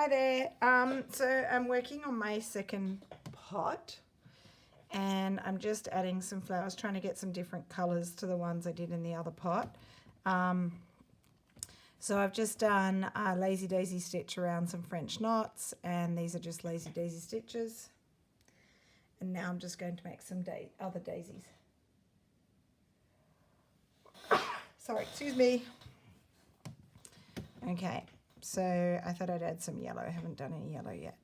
Hi there. So I'm working on my second pot and I'm just adding some flowers, trying to get some different colours to the ones I did in the other pot. So I've just done a lazy daisy stitch around some French knots, and these are just lazy daisy stitches. And now I'm just going to make some other daisies. Sorry, excuse me. Okay, so I thought I'd add some yellow. I haven't done any yellow yet.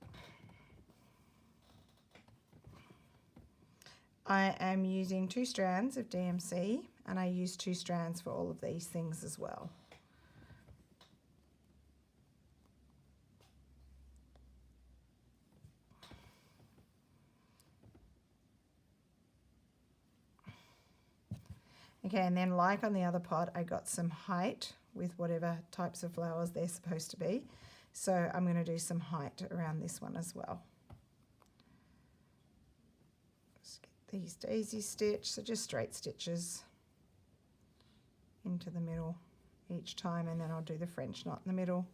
I am using 2 strands of DMC, and I use 2 strands for all of these things as well. Okay, and then like on the other pot, I got some height with whatever types of flowers they're supposed to be. So I'm going to do some height around this one as well. Just get these daisy stitch, so just straight stitches into the middle each time, and then I'll do the French knot in the middle.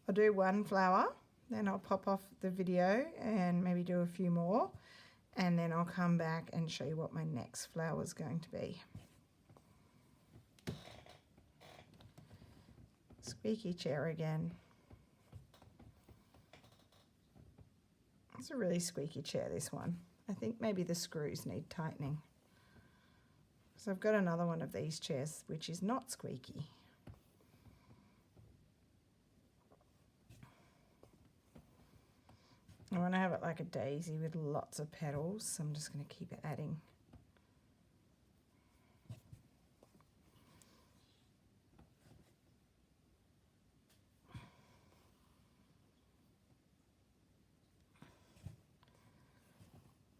I'll do one flower, then I'll pop off the video and maybe do a few more, and then I'll come back and show you what my next flower is going to be. Squeaky chair again. It's a really squeaky chair, this one. I think maybe the screws need tightening. So I've got another one of these chairs which is not squeaky. I want to have it like a daisy with lots of petals, so I'm just going to keep adding.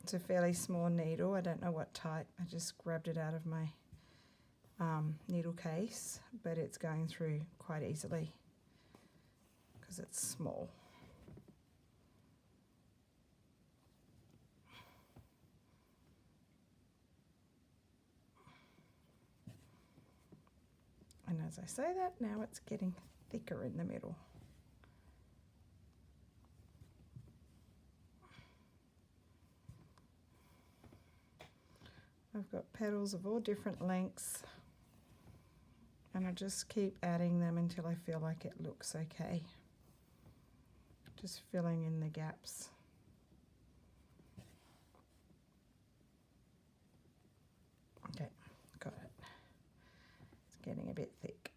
It's a fairly small needle. I don't know what type. I just grabbed it out of my needle case, but it's going through quite easily because it's small. And as I say that, now it's getting thicker in the middle. I've got petals of all different lengths, and I just keep adding them until I feel like it looks okay. Just filling in the gaps. Okay, got it. It's getting a bit thick.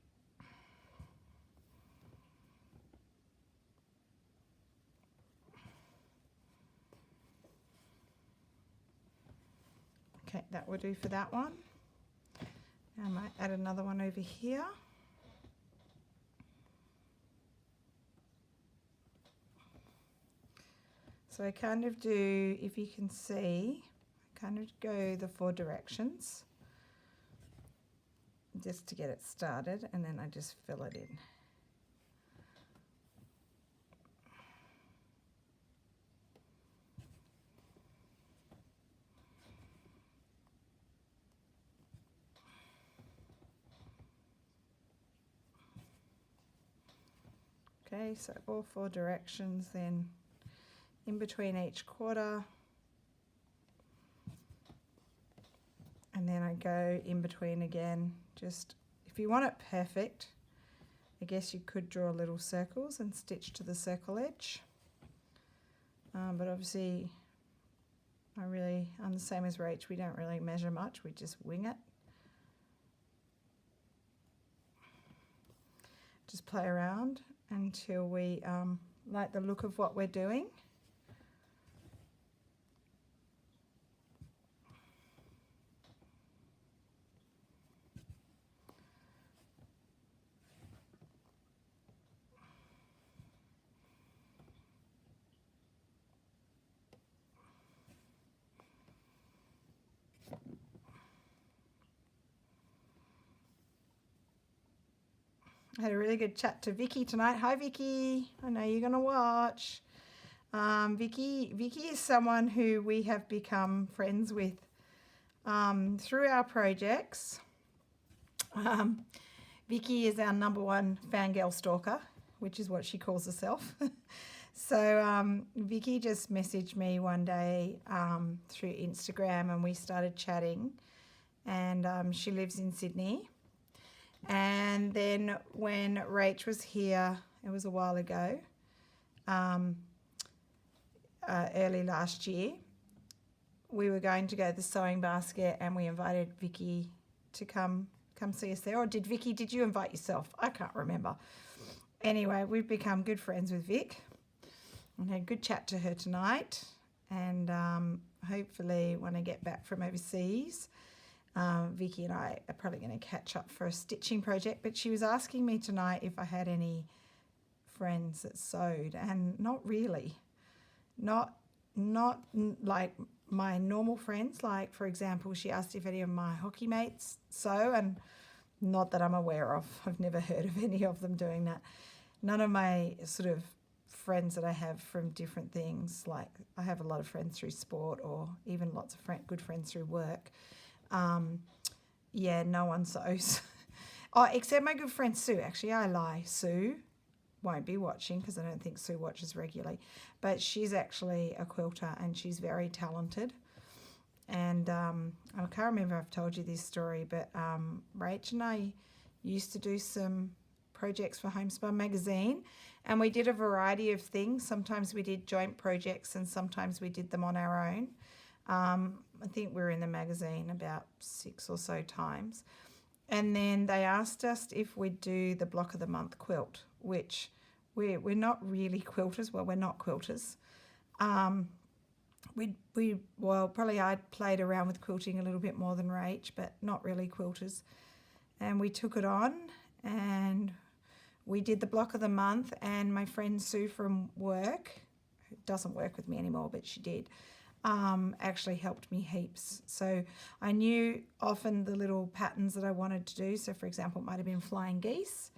Okay, that will do for that one. Now I might add another one over here. So I kind of do, if you can see, I kind of go the 4 directions just to get it started, and then I just fill it in. Okay, so all 4 directions, then in between each quarter, and then I go in between again. Just, if you want it perfect, I guess you could draw little circles and stitch to the circle edge, but obviously I'm the same as Rach, we don't really measure much, we just wing it. Just play around until we like the look of what we're doing. I had a really good chat to Vicky tonight. Hi, Vicky. I know you're going to watch. Vicky is someone who we have become friends with through our projects. Vicky is our #1 fangirl stalker, which is what she calls herself. So Vicky just messaged me one day through Instagram, and we started chatting, and she lives in Sydney. And then when Rach was here, it was a while ago, early last year, we were going to go to the sewing basket, and we invited Vicky to come see us there. Or did you invite yourself? I can't remember. Anyway, we've become good friends with Vic, and had a good chat to her tonight. And hopefully when I get back from overseas, Vicky and I are probably going to catch up for a stitching project. But she was asking me tonight if I had any friends that sewed, and not really. Not like my normal friends. Like, for example, she asked if any of my hockey mates sew, and not that I'm aware of. I've never heard of any of them doing that. None of my sort of friends that I have from different things, like I have a lot of friends through sport, or even lots of good friends through work. Yeah, no one sews. Oh, except my good friend Sue. Actually, I lie. Sue won't be watching because I don't think Sue watches regularly. But she's actually a quilter, and she's very talented. And I can't remember if I've told you this story, but Rach and I used to do some projects for Homespun magazine, and we did a variety of things. Sometimes we did joint projects, and sometimes we did them on our own. I think we were in the magazine about 6 or so times. And then they asked us if we'd do the Block of the Month quilt, which we're not really quilters. Well, we're not quilters. Probably I'd played around with quilting a little bit more than Rach, but not really quilters. And we took it on, and we did the Block of the Month. And my friend Sue from work, who doesn't work with me anymore, but she did, actually helped me heaps. So I knew often the little patterns that I wanted to do. So for example, it might have been flying geese,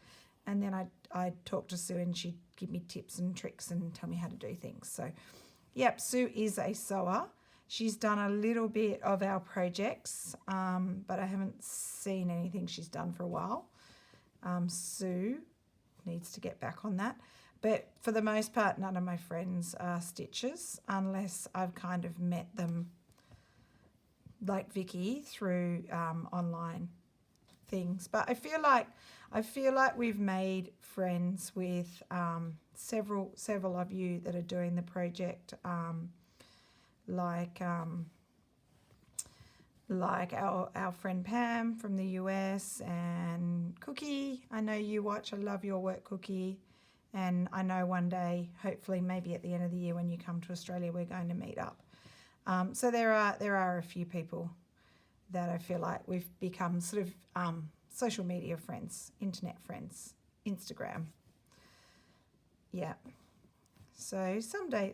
and then I'd talk to Sue, and she'd give me tips and tricks and tell me how to do things. So yep, Sue is a sewer. She's done a little bit of our projects, but I haven't seen anything she's done for a while. Sue needs to get back on that. But for the most part, none of my friends are stitchers, unless I've kind of met them, like Vicky, through online things. But I feel like we've made friends with several of you that are doing the project, like our friend Pam from the US, and Cookie. I know you watch. I love your work, Cookie. And I know one day, hopefully maybe at the end of the year when you come to Australia, we're going to meet up. So there are a few people that I feel like we've become sort of social media friends, internet friends, Instagram. Yeah. So someday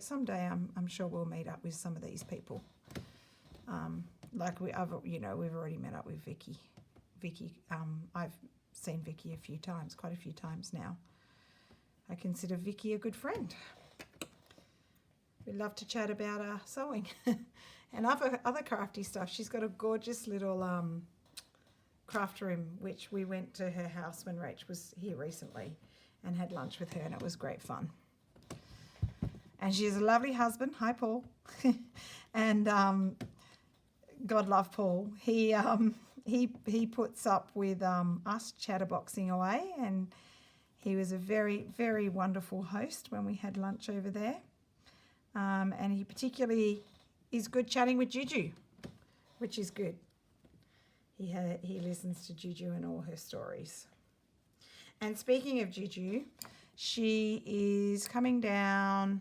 I'm sure we'll meet up with some of these people. Like we've already met up with Vicky. I've seen Vicky quite a few times now. I consider Vicky a good friend. We love to chat about sewing and other crafty stuff. She's got a gorgeous little craft room, which we went to her house when Rach was here recently and had lunch with her, and it was great fun. And she has a lovely husband. Hi, Paul. And God love Paul. He puts up with us chatterboxing away, and he was a very, very wonderful host when we had lunch over there. And he particularly is good chatting with Juju, which is good. He listens to Juju and all her stories. And speaking of Juju, she is coming down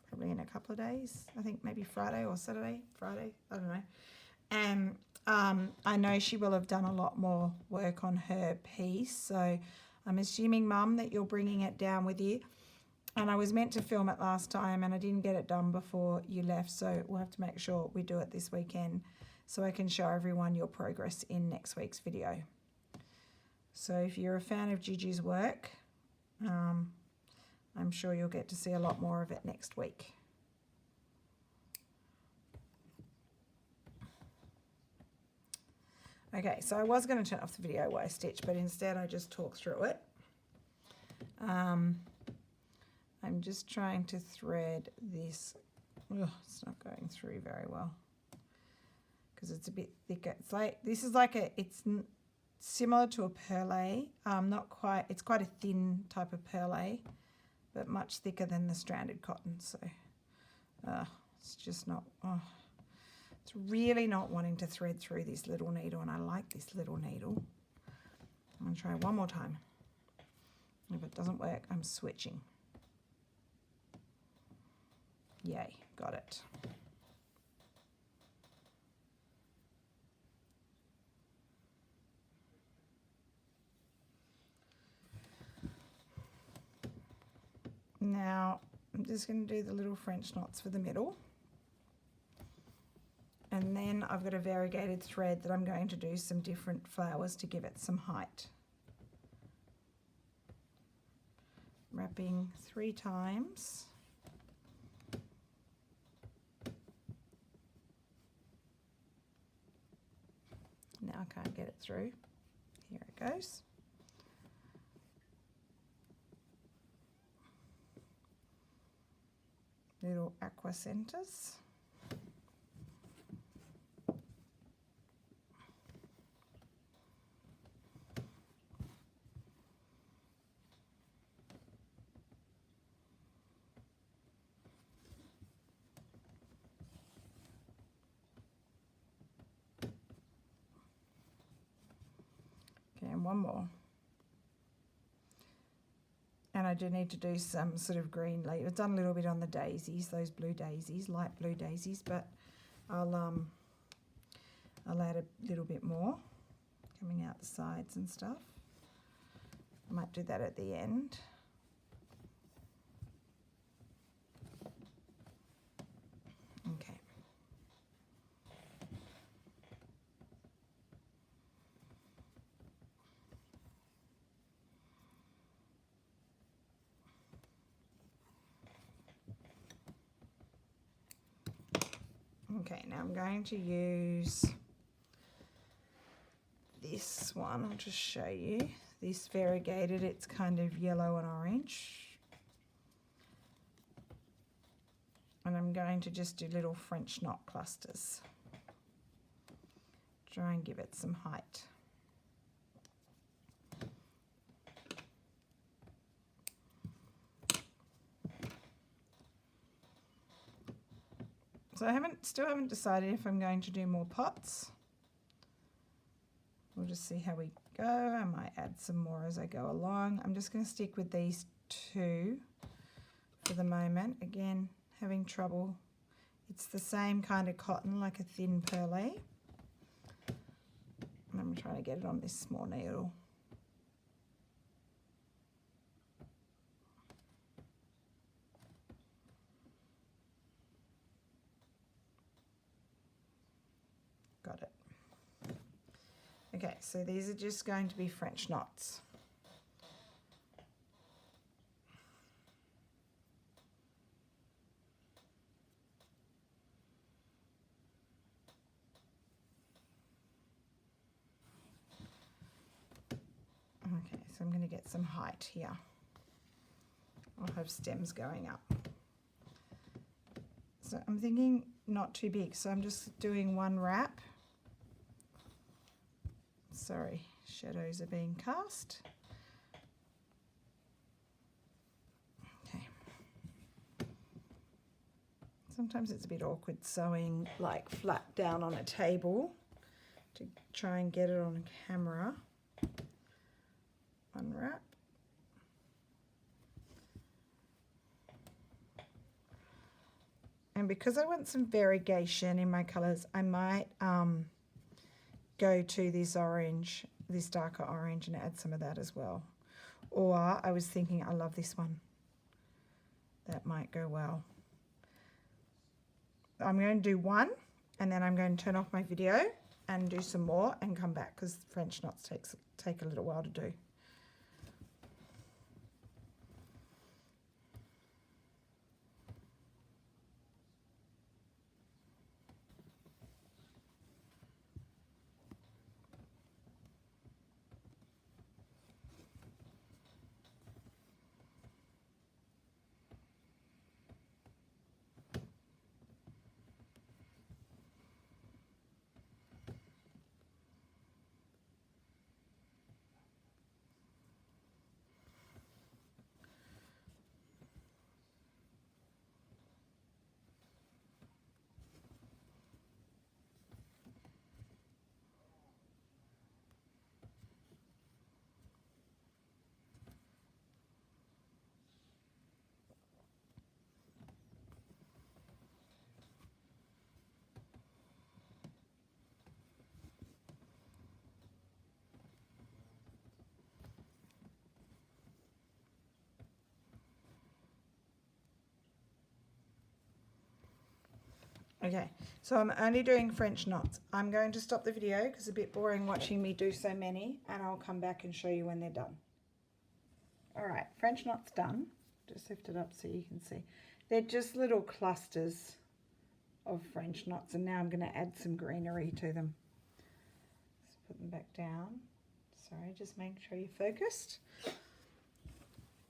probably in a couple of days. I think maybe Friday or Saturday. Friday, I don't know. And I know she will have done a lot more work on her piece. So I'm assuming, Mum, that you're bringing it down with you. And I was meant to film it last time, and I didn't get it done before you left. So we'll have to make sure we do it this weekend so I can show everyone your progress in next week's video. So if you're a fan of Gigi's work, I'm sure you'll get to see a lot more of it next week. Okay, so I was going to turn off the video while I stitch, but instead I just talk through it. I'm just trying to thread this. Ugh, it's not going through very well because it's a bit thicker. It's like, this is like it's similar to a perlé. Not quite, it's quite a thin type of perlé, but much thicker than the stranded cotton. So it's just not, it's really not wanting to thread through this little needle, and I like this little needle. I'm going to try one more time. If it doesn't work, I'm switching. Yay, got it. Now, I'm just going to do the little French knots for the middle. And then I've got a variegated thread that I'm going to do some different flowers to give it some height. Wrapping 3 times. Now I can't get it through. Here it goes. Little aqua centers. And one more. And I do need to do some sort of green leaf. I've done a little bit on the daisies, those blue daisies, light blue daisies, but I'll add a little bit more coming out the sides and stuff. I might do that at the end. Okay. Okay, now I'm going to use this one. I'll just show you. This variegated, it's kind of yellow and orange. And I'm going to just do little French knot clusters. Try and give it some height. So I still haven't decided if I'm going to do more pots. We'll just see how we go. I might add some more as I go along. I'm just going to stick with these 2 for the moment. Again, having trouble. It's the same kind of cotton, like a thin perlé. And I'm trying to get it on this small needle. Got it. Okay, so these are just going to be French knots. Okay, so I'm going to get some height here. I'll have stems going up. So I'm thinking not too big, so I'm just doing 1 wrap. Sorry, shadows are being cast. Okay. Sometimes it's a bit awkward sewing like flat down on a table to try and get it on camera. 1 wrap. And because I want some variegation in my colours, I might go to this orange, this darker orange, and add some of that as well. Or I was thinking, I love this one. That might go well. I'm going to do 1, and then I'm going to turn off my video, and do some more and come back because French knots take a little while to do. Okay, so I'm only doing French knots. I'm going to stop the video because it's a bit boring watching me do so many, and I'll come back and show you when they're done. All right, French knots done. Just lift it up so you can see. They're just little clusters of French knots, and now I'm going to add some greenery to them. Let's put them back down. Sorry, just make sure you're focused.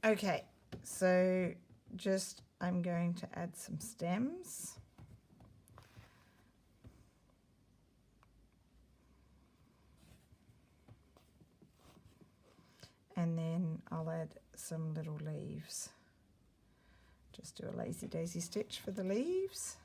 Okay, so I'm going to add some stems. And then I'll add some little leaves. Just do a lazy daisy stitch for the leaves.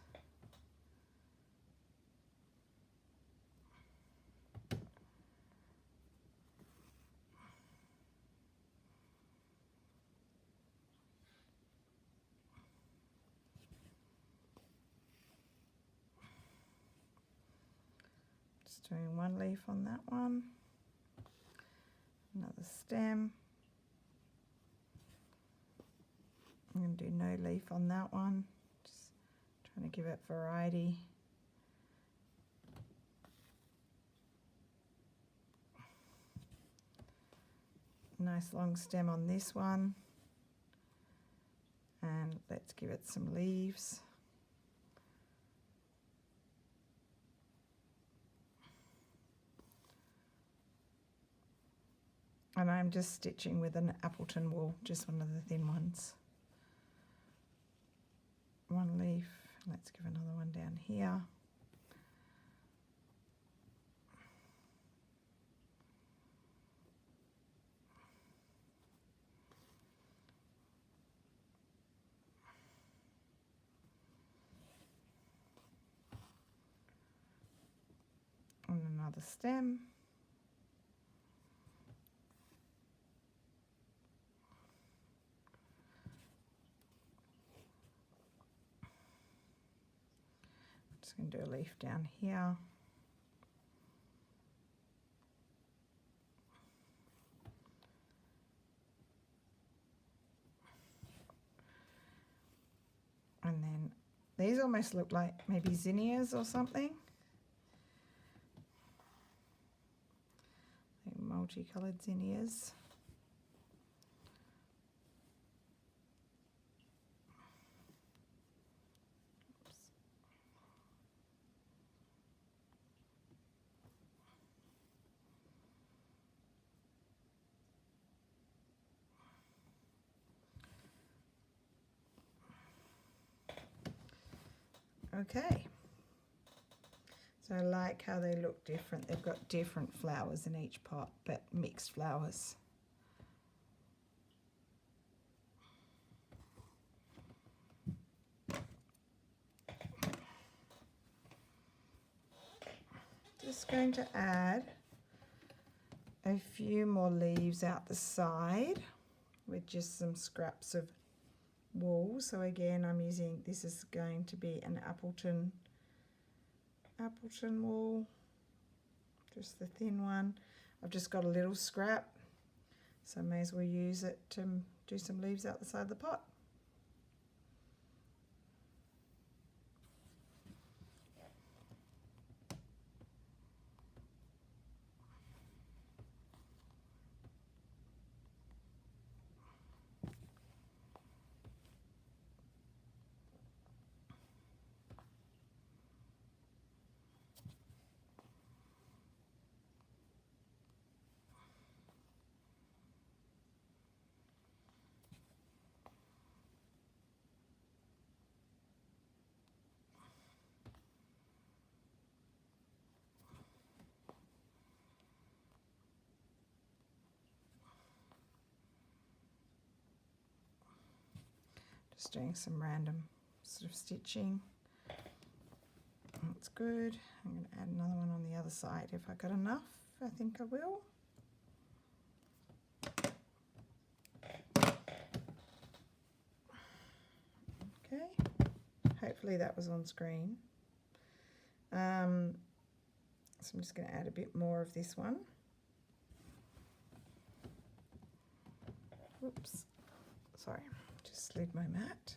Just doing one leaf on that one. Another stem. I'm going to do no leaf on that one, just trying to give it variety. Nice long stem on this one, and let's give it some leaves. And I'm just stitching with an Appleton wool, just one of the thin ones. One leaf, let's give another one down here. And another stem. Just going to do a leaf down here. And then these almost look like maybe zinnias or something. Like multicolored zinnias. Okay, so I like how they look different. They've got different flowers in each pot, but mixed flowers. Just going to add a few more leaves out the side with just some scraps of wool. So again, I'm using, this is going to be an Appleton wool, just the thin one. I've just got a little scrap, so I may as well use it to do some leaves out the side of the pot. Just doing some random sort of stitching. That's good. I'm going to add another one on the other side if I got enough. I think I will. Okay, hopefully that was on screen. So I'm just going to add a bit more of this one. Oops, sorry, just slid my mat.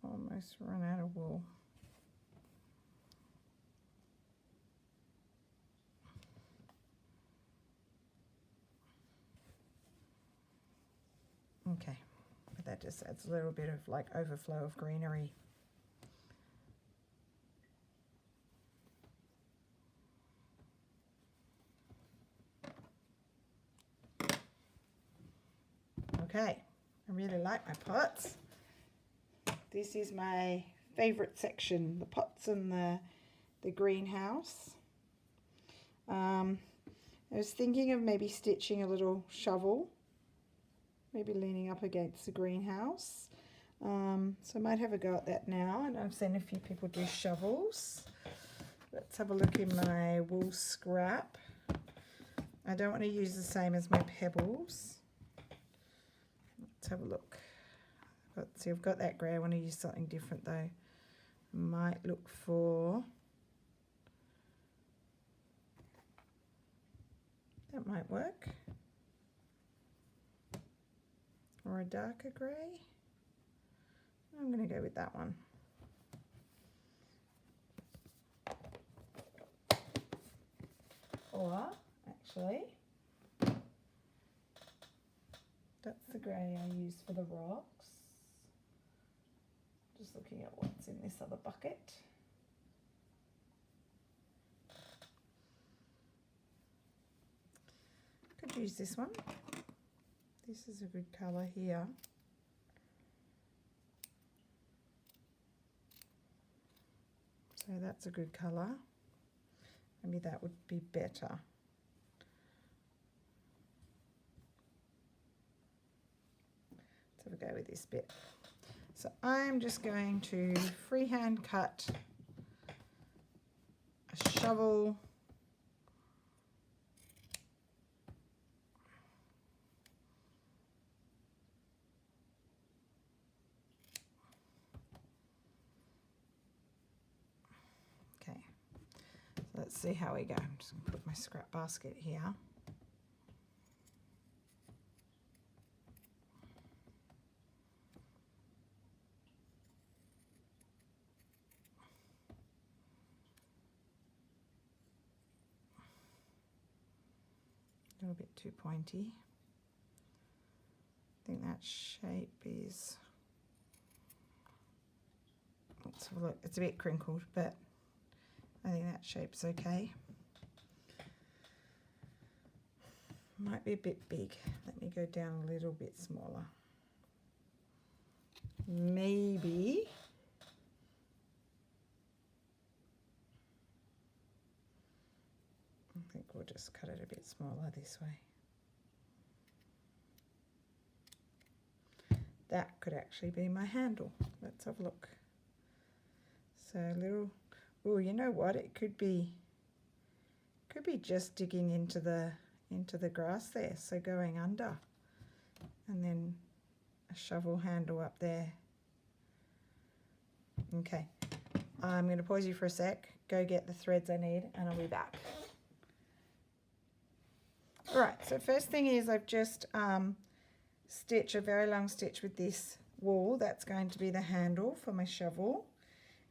Almost run out of wool. Okay, but that just adds a little bit of like overflow of greenery. Okay, I really like my pots. This is my favourite section, the pots and the greenhouse. I was thinking of maybe stitching a little shovel, maybe leaning up against the greenhouse. So I might have a go at that now, and I've seen a few people do shovels. Let's have a look in my wool scrap. I don't want to use the same as my pebbles. Let's have a look. Let's see, I've got that grey. I want to use something different though. Might look for, that might work, or a darker grey. I'm going to go with that one. Or actually, that's the grey I use for the rocks. Just looking at what's in this other bucket. Could use this one. This is a good colour here. So that's a good colour. Maybe that would be better. Let's have a go with this bit. So I'm just going to freehand cut a shovel. Okay, so let's see how we go. I'm just going to put my scrap basket here. A little bit too pointy. I think that shape is, let's have a look, it's a bit crinkled, but I think that shape's okay. Might be a bit big. Let me go down a little bit smaller. Maybe I think we'll just cut it a bit smaller this way. That could actually be my handle. Let's have a look. So a little, oh, you know what? It could be just digging into the grass there, so going under, and then a shovel handle up there. Okay, I'm going to pause you for a sec, go get the threads I need, and I'll be back. Alright, so first thing is I've just stitched a very long stitch with this wool. That's going to be the handle for my shovel,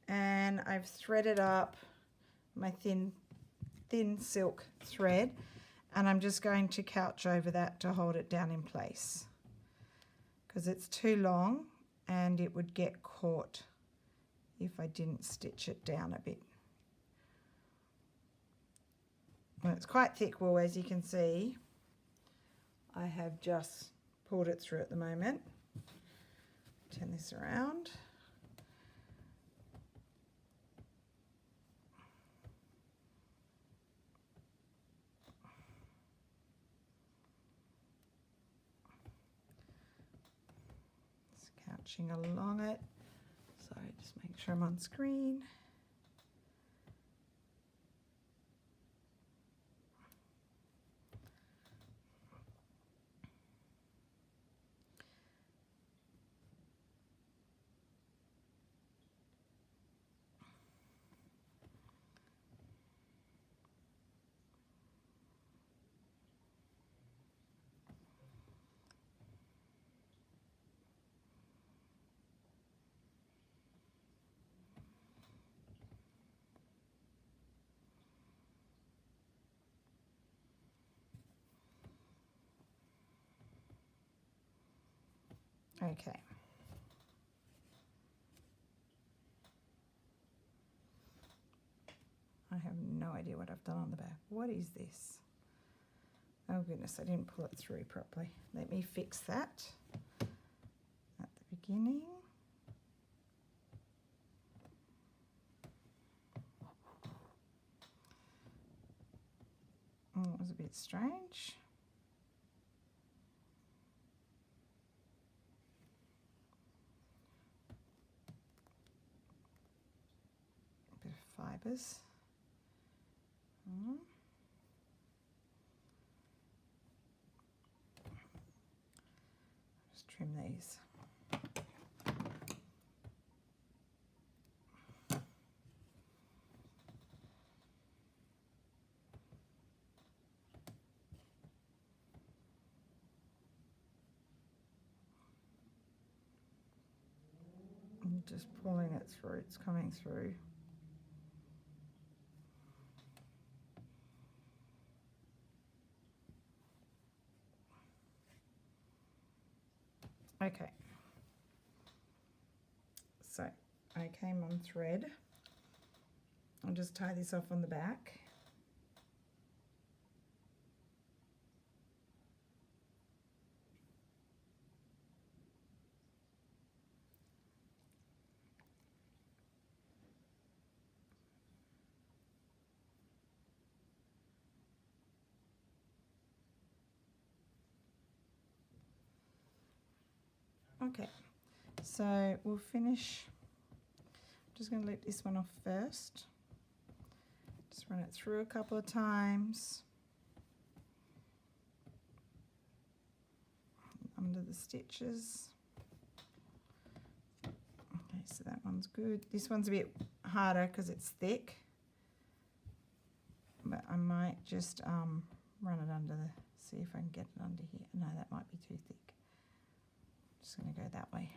and I've threaded up my thin silk thread, and I'm just going to couch over that to hold it down in place, because it's too long and it would get caught if I didn't stitch it down a bit. Well, it's quite thick wool, as you can see. I have just pulled it through at the moment. Turn this around. Just couching along it. Sorry, just make sure I'm on screen. Okay. I have no idea what I've done on the back. What is this? Oh goodness, I didn't pull it through properly. Let me fix that at the beginning. Oh, it was a bit strange. A bit of fibres. Just trim these. I'm just pulling it through, it's coming through. Okay, so I came on thread. I'll just tie this off on the back. Okay, so we'll finish. I'm just going to let this one off first. Just run it through a couple of times. Under the stitches. Okay, so that one's good. This one's a bit harder because it's thick, but I might just run it under the, see if I can get it under here. No, that might be too thick. Just going to go that way.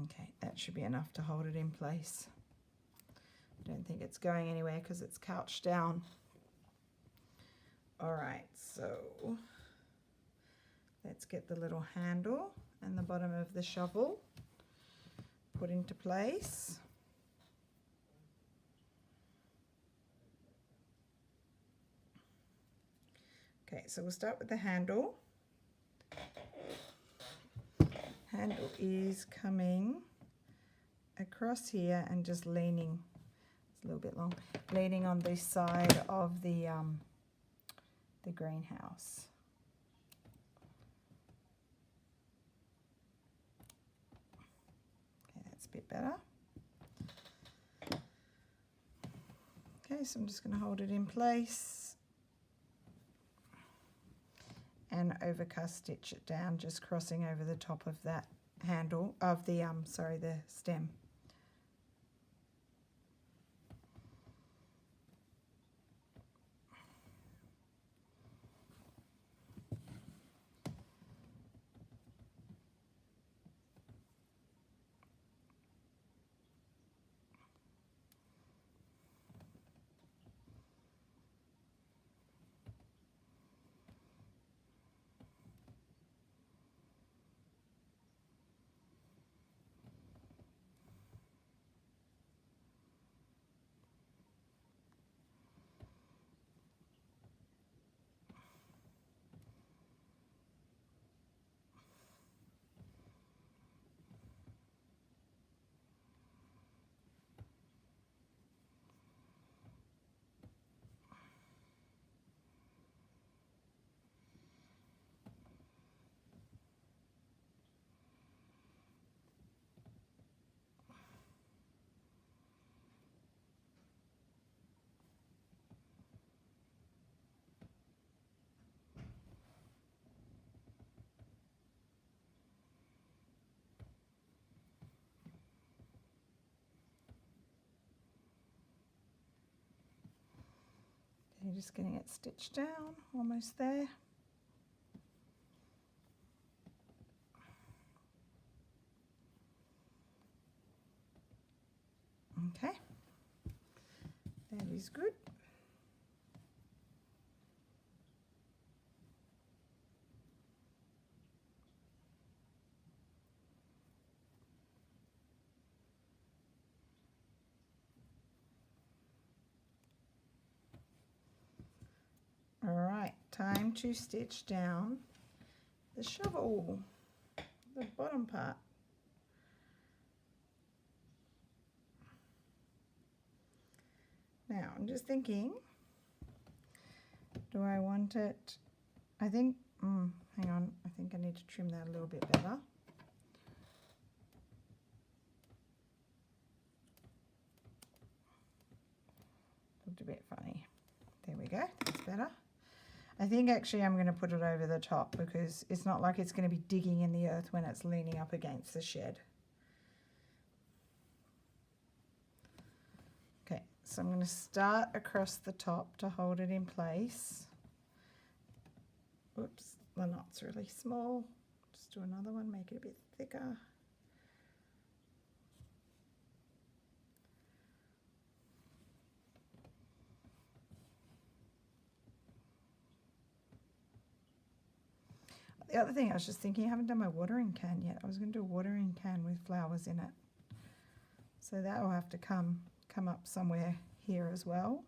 Okay, that should be enough to hold it in place. I don't think it's going anywhere because it's couched down. All right, so let's get the little handle and the bottom of the shovel put into place. Okay, so we'll start with the handle. Handle is coming across here and just leaning, it's a little bit long, leaning on this side of the greenhouse. Okay, that's a bit better. Okay, so I'm just going to hold it in place and overcast stitch it down, just crossing over the top of that handle of the the stem. you're just getting it stitched down, almost there. Okay, that is good. All right, time to stitch down the shovel, the bottom part. Now, I'm just thinking, do I want it, I think, hang on, I think I need to trim that a little bit better. Looked a bit funny. There we go, that's better. I think actually I'm going to put it over the top because it's not like it's going to be digging in the earth when it's leaning up against the shed. Okay, so I'm going to start across the top to hold it in place. Whoops, the knot's really small. Just do another one, make it a bit thicker. The other thing I was just thinking, I haven't done my watering can yet. I was going to do a watering can with flowers in it. So that will have to come up somewhere here as well.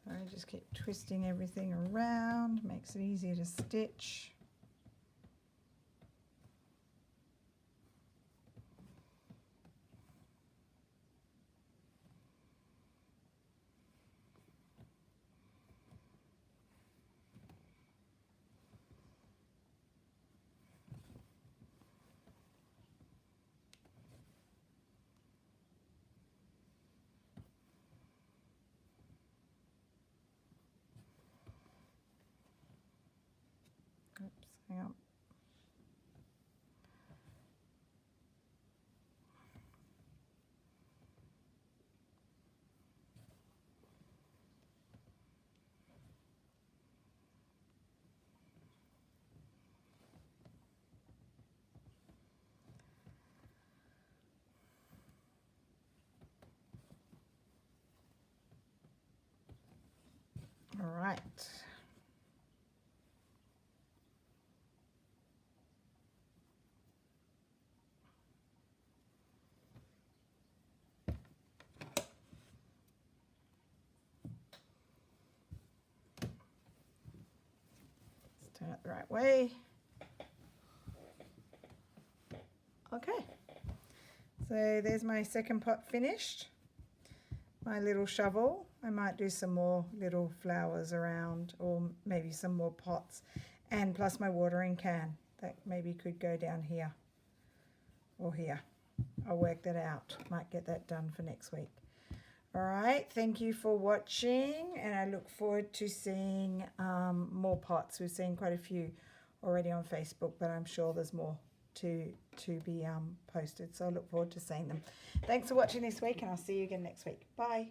So I just keep twisting everything around, makes it easier to stitch. Oops, hang on. All right. Let's turn it the right way. Okay. So there's my second pot finished. My little shovel. I might do some more little flowers around, or maybe some more pots, and plus my watering can that maybe could go down here or here. I'll work that out. Might get that done for next week. All right, thank you for watching, and I look forward to seeing more pots. We've seen quite a few already on Facebook, but I'm sure there's more to be posted, so I look forward to seeing them. Thanks for watching this week, and I'll see you again next week. Bye.